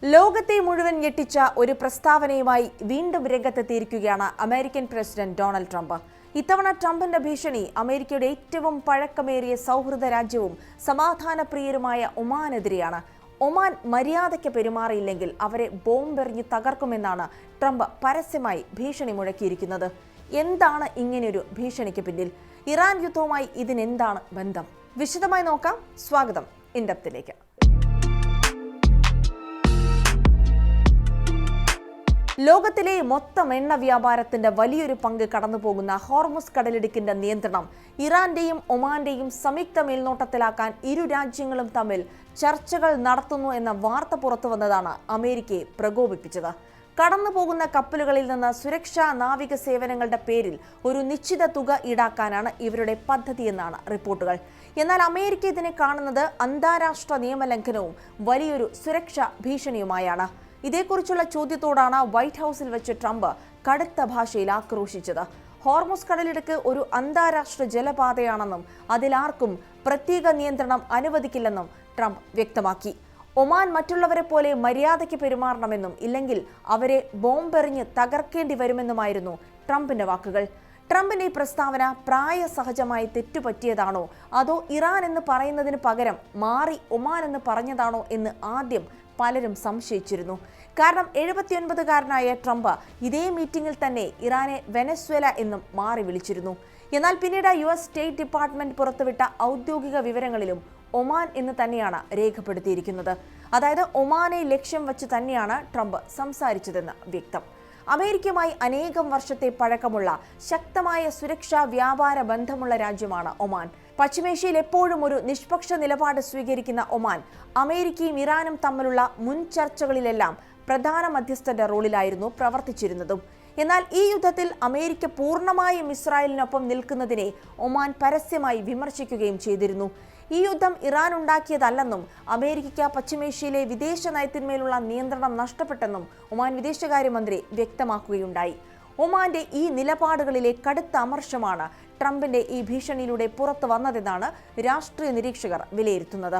ലോകത്തെ മുഴുവൻ ഞെട്ടിച്ച ഒരു പ്രസ്താവനയുമായി വീണ്ടും രംഗത്തെത്തിയിരിക്കുകയാണ് അമേരിക്കൻ പ്രസിഡന്റ് ഡൊണാൾഡ് ട്രംപ്. ഇത്തവണ ട്രംപിന്റെ ഭീഷണി അമേരിക്കയുടെ ഏറ്റവും പഴക്കമേറിയ സൗഹൃദ രാജ്യവും സമാധാനപ്രിയരുമായ ഒമാനെതിരെയാണ്. ഒമാൻ മര്യാദയ്ക്ക് പെരുമാറിയില്ലെങ്കിൽ അവരെ ബോംബെറിഞ്ഞ് തകർക്കുമെന്നാണ് ട്രംപ് പരസ്യമായി ഭീഷണി മുഴക്കിയിരിക്കുന്നത്. എന്താണ് ഇങ്ങനെയൊരു ഭീഷണിക്ക് പിന്നിൽ? ഇറാൻ യുദ്ധവുമായി ഇതിനെന്താണ് ബന്ധം? വിശദമായി നോക്കാം. സ്വാഗതം ഇൻഡെപ്തിലേക്ക്. ലോകത്തിലെ മൊത്തം എണ്ണ വ്യാപാരത്തിന്റെ വലിയൊരു പങ്ക് കടന്നുപോകുന്ന ഹോർമുസ് കടലിടുക്കിന്റെ നിയന്ത്രണം ഇറാന്റെയും ഒമാന്റെയും സംയുക്ത മേൽനോട്ടത്തിലാക്കാൻ ഇരു രാജ്യങ്ങളും തമ്മിൽ ചർച്ചകൾ നടത്തുന്നു എന്ന വാർത്ത പുറത്തുവന്നതാണ് അമേരിക്കയെ പ്രകോപിപ്പിച്ചത്. കടന്നുപോകുന്ന കപ്പലുകളിൽ നിന്ന് സുരക്ഷാ നാവിക സേവനങ്ങളുടെ പേരിൽ ഒരു നിശ്ചിത തുക ഈടാക്കാനാണ് ഇവരുടെ പദ്ധതിയെന്നാണ് റിപ്പോർട്ടുകൾ. എന്നാൽ അമേരിക്ക ഇതിനെ കാണുന്നത് അന്താരാഷ്ട്ര നിയമലംഘനവും വലിയൊരു സുരക്ഷാ ഭീഷണിയുമായാണ്. ഇതേക്കുറിച്ചുള്ള ചോദ്യത്തോടാണ് വൈറ്റ് ഹൌസിൽ വെച്ച് ട്രംപ് കടുത്ത ഭാഷയിൽ ആക്രോശിച്ചത്. ഹോർമുസ് കടലിടുക്ക് ഒരു അന്താരാഷ്ട്ര ജലപാതയാണെന്നും അതിലാർക്കും പ്രത്യേക നിയന്ത്രണം അനുവദിക്കില്ലെന്നും ട്രംപ് വ്യക്തമാക്കി. ഒമാൻ മറ്റുള്ളവരെ പോലെ മര്യാദയ്ക്ക് പെരുമാറണമെന്നും ഇല്ലെങ്കിൽ അവരെ ബോംബെറിഞ്ഞ് തകർക്കേണ്ടി വരുമെന്നുമായിരുന്നു ട്രംപിന്റെ വാക്കുകൾ. ട്രംപിന്റെ ഈ പ്രസ്താവന പ്രായസഹജമായി തെറ്റുപറ്റിയതാണോ അതോ ഇറാൻ എന്ന് പറയുന്നതിന് പകരം മാറി ഒമാൻ എന്ന് പറഞ്ഞതാണോ എന്ന് ആദ്യം പലരും സംശയിച്ചിരുന്നു. കാരണം 79-കാരനായ ട്രംപ് ഇതേ മീറ്റിംഗിൽ തന്നെ ഇറാനെ വെനസ്വേല എന്നും മാറി വിളിച്ചിരുന്നു. എന്നാൽ പിന്നീട് US സ്റ്റേറ്റ് ഡിപ്പാർട്ട്മെന്റ് പുറത്തുവിട്ട ഔദ്യോഗിക വിവരങ്ങളിലും ഒമാൻ എന്ന് തന്നെയാണ് രേഖപ്പെടുത്തിയിരിക്കുന്നത്. അതായത് ഒമാനെ ലക്ഷ്യം വെച്ച് തന്നെയാണ് ട്രംപ് സംസാരിച്ചതെന്ന് വ്യക്തം. അമേരിക്കയുമായി അനേകം വർഷത്തെ പഴക്കമുള്ള ശക്തമായ സുരക്ഷാ വ്യാപാര ബന്ധമുള്ള രാജ്യമാണ് ഒമാൻ. പശ്ചിമേഷ്യയിൽ എപ്പോഴും ഒരു നിഷ്പക്ഷ നിലപാട് സ്വീകരിക്കുന്ന ഒമാൻ അമേരിക്കയും ഇറാനും തമ്മിലുള്ള മുൻ ചർച്ചകളിലെല്ലാം പ്രധാന മധ്യസ്ഥന്റെ റോളിലായിരുന്നു പ്രവർത്തിച്ചിരുന്നതും. എന്നാൽ ഈ യുദ്ധത്തിൽ അമേരിക്ക പൂർണ്ണമായും ഇസ്രായേലിനൊപ്പം നിൽക്കുന്നതിനെ ഒമാൻ പരസ്യമായി വിമർശിക്കുകയും ചെയ്തിരുന്നു. ഈ യുദ്ധം ഇറാൻ ഉണ്ടാക്കിയതല്ലെന്നും അമേരിക്ക പശ്ചിമേഷ്യയിലെ വിദേശ നയത്തിന്മേലുള്ള നിയന്ത്രണം നഷ്ടപ്പെട്ടെന്നും ഒമാൻ വിദേശകാര്യമന്ത്രി വ്യക്തമാക്കുകയുണ്ടായി. ഒമാന്റെ ഈ നിലപാടുകളിലെ കടുത്ത അമർഷമാണ് ട്രംപിന്റെ ഈ ഭീഷണിയിലൂടെ പുറത്തു വന്നതെന്നാണ് രാഷ്ട്രീയ നിരീക്ഷകർ വിലയിരുത്തുന്നത്.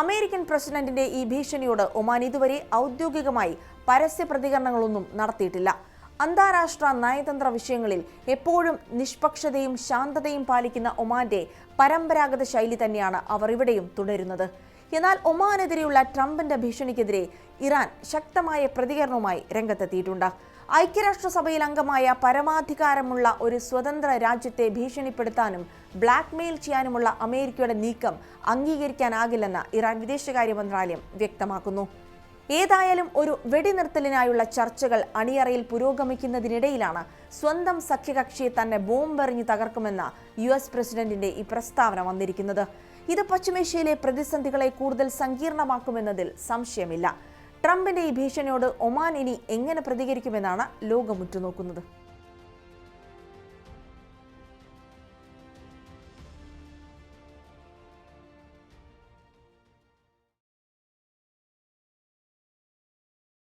അമേരിക്കൻ പ്രസിഡന്റിന്റെ ഈ ഭീഷണിയോട് ഒമാൻ ഇതുവരെ ഔദ്യോഗികമായി പരസ്യ പ്രതികരണങ്ങളൊന്നും നടത്തിയിട്ടില്ല. അന്താരാഷ്ട്ര നയതന്ത്ര വിഷയങ്ങളിൽ എപ്പോഴും നിഷ്പക്ഷതയും ശാന്തതയും പാലിക്കുന്ന ഒമാന്റെ പരമ്പരാഗത ശൈലി തന്നെയാണ് അവർ ഇവിടെയും തുടരുന്നത്. എന്നാൽ ഒമാനെതിരെയുള്ള ട്രംപിന്റെ ഭീഷണിക്കെതിരെ ഇറാൻ ശക്തമായ പ്രതികരണവുമായി രംഗത്തെത്തിയിട്ടുണ്ട്. ഐക്യരാഷ്ട്രസഭയിൽ അംഗമായ പരമാധികാരമുള്ള ഒരു സ്വതന്ത്ര രാജ്യത്തെ ഭീഷണിപ്പെടുത്താനും ബ്ലാക്ക്മെയിൽ ചെയ്യാനുമുള്ള അമേരിക്കയുടെ നീക്കം അംഗീകരിക്കാനാകില്ലെന്ന് ഇറാൻ വിദേശകാര്യ മന്ത്രാലയം വ്യക്തമാക്കുന്നു. ഏതായാലും ഒരു വെടിനിർത്തലിനായുള്ള ചർച്ചകൾ അണിയറയിൽ പുരോഗമിക്കുന്നതിനിടയിലാണ് സ്വന്തം സഖ്യകക്ഷിയെ തന്നെ ബോംബെറിഞ്ഞ് തകർക്കുമെന്ന US പ്രസിഡന്റിന്റെ ഈ പ്രസ്താവന വന്നിരിക്കുന്നത്. ഇത് പശ്ചിമേഷ്യയിലെ പ്രതിസന്ധികളെ കൂടുതൽ സങ്കീർണമാക്കുമെന്നതിൽ സംശയമില്ല. ട്രംപിന്റെ ഈ ഭീഷണിയോട് ഒമാൻ ഇനി എങ്ങനെ പ്രതികരിക്കുമെന്നാണ് ലോകം ഉറ്റുനോക്കുന്നത്.